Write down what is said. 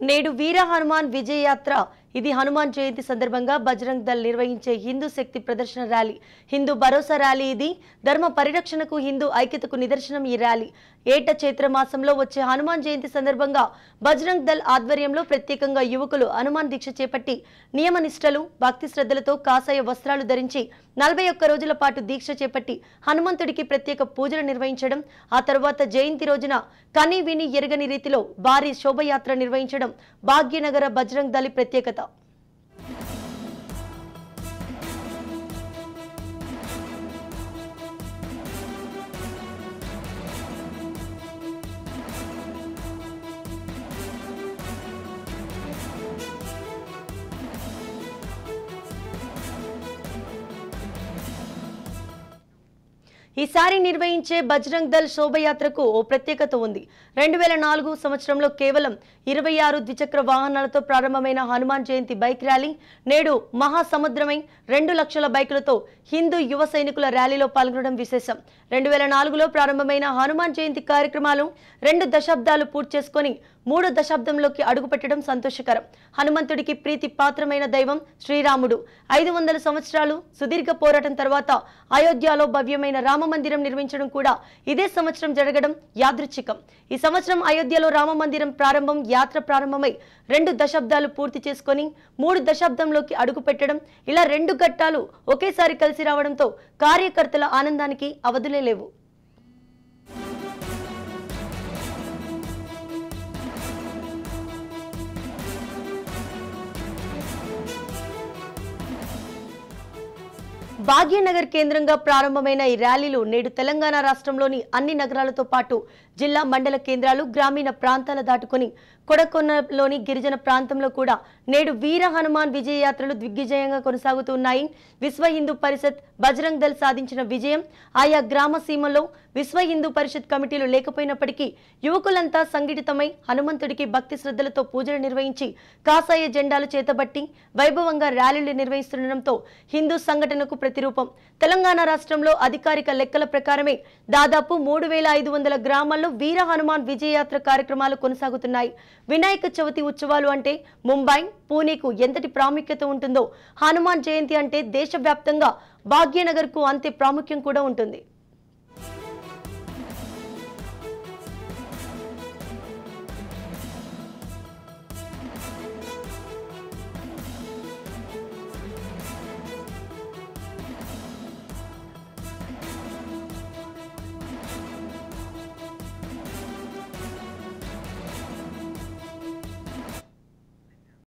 నేడు వీర హనుమాన్ విజయ యాత్ర ఇది హనుమాన్ జయంతి సందర్భంగా బజరంగ్ దళ్ నిర్వహించే హిందూ శక్తి ప్రదర్శన ర్యాలీ హిందూ భరోసా ర్యాలీ ఇది ధర్మ పరిరక్షణకు హిందూ ఐక్యతకు నిదర్శనం ఈ ర్యాలీ ఏట చైత్ర మాసంలో వచ్చే హనుమాన్ జయంతి సందర్భంగా బజరంగ్ దళ్ ఆధ్వర్యంలో ప్రత్యేకంగా యువకులు హనుమాన్ దీక్ష చేపట్టి నియమనిష్టలు భక్తి శ్రద్ధలతో కాషాయ వస్త్రాలు ధరించి 41 రోజుల పాటు దీక్ష చేపట్టి హనుమంతుడికి ప్రత్యేక పూజలు నిర్వహించడం ఆ తర్వాత జయంతి రోజున కని విని ఎరగని రీతిలో భారీ శోభయాత్ర నిర్వహించడం భాగ్యనగర బజరంగ్ దళ్ ప్రత్యేకత। ఈసారి నిర్వహించే బజరంగ్ దళ్ శోభయాత్రకు ఓ ప్రత్యేకత ఉంది। 2004 సంవత్సరంలో కేవలం 26 ద్విచక్ర వాహనాలతో ప్రారంభమైన హనుమాన్ జయంతి బైక్ ర్యాలీ నేడు మహాసముద్రమై 2 లక్షల బైకులతో హిందూ యువ సైనికుల ర్యాలీలో పాల్గొనడం విశేషం। 2004లో ప్రారంభమైన హనుమాన్ జయంతి కార్యక్రమాలు 2 దశాబ్దాలు పూర్తి చేసుకొని 3 దశాబ్దంలోకి అడుగుపెట్టడం సంతోషకరం। హనుమంతుడికి ప్రీతి పాత్రమైన దైవం శ్రీరాముడు 500 సంవత్సరాలు సుదీర్ఘ పోరాటం తర్వాత అయోధ్యలో భవ్యమైన రామ మందిరం నిర్మించడం కూడా ఇదే సంవత్సరం జరగడం యాదృచ్ఛికం। ఈ సంవత్సరం అయోధ్యలో రామ మందిరం ప్రారంభం యాత్ర ప్రారంభమై 2 దశాబ్దాలు పూర్తి చేసుకొని 3 దశాబ్దంలోకి అడుగుపెట్టడం ఇలా 2 ఘట్టాలు ఒకేసారి కలిసి రావడంతో కార్యకర్తల ఆనందానికి అవధులే లేవు। భాగ్యనగర్ కేంద్రంగా ప్రారంభమైన ఈ ర్యాలీలు నేడు తెలంగాణ రాష్ట్రంలోని అన్ని నగరాలతో పాటు జిల్లా మండల కేంద్రాలు గ్రామీణ ప్రాంతాల దాటుకొని కొడకొండలోని గిరిజన ప్రాంతంలో కూడా నేడు వీర హనుమాన్ విజయ యాత్రలు దిగ్విజయంగా కొనసాగుతున్నాయి। విశ్వ హిందూ పరిషత్ బజరంగ్ దళ్ సాధించిన విజయం ఆయా గ్రామ సీమల్లో విశ్వ హిందూ పరిషత్ కమిటీలు లేకపోయినప్పటికీ యువకులంతా సంఘటితమై హనుమంతుడికి భక్తి శ్రద్ధలతో పూజలు నిర్వహించి కాషాయ జెండాలు చేతబట్టి వైభవంగా ర్యాలీలు నిర్వహిస్తుండటంతో హిందూ సంఘటనకు ప్రతిరూపం। తెలంగాణ రాష్ట్రంలో అధికారిక లెక్కల ప్రకారమే దాదాపు 3500 గ్రామాల్లో వీర హనుమాన్ విజయయాత్ర కార్యక్రమాలు కొనసాగుతున్నాయి। వినాయక చవితి ఉత్సవాలు అంటే ముంబై పూణేకు ఎంతటి ప్రాముఖ్యత ఉంటుందో హనుమాన్ జయంతి అంటే దేశవ్యాప్తంగా భాగ్యనగర్కు అంతే ప్రాముఖ్యం కూడా ఉంటుంది।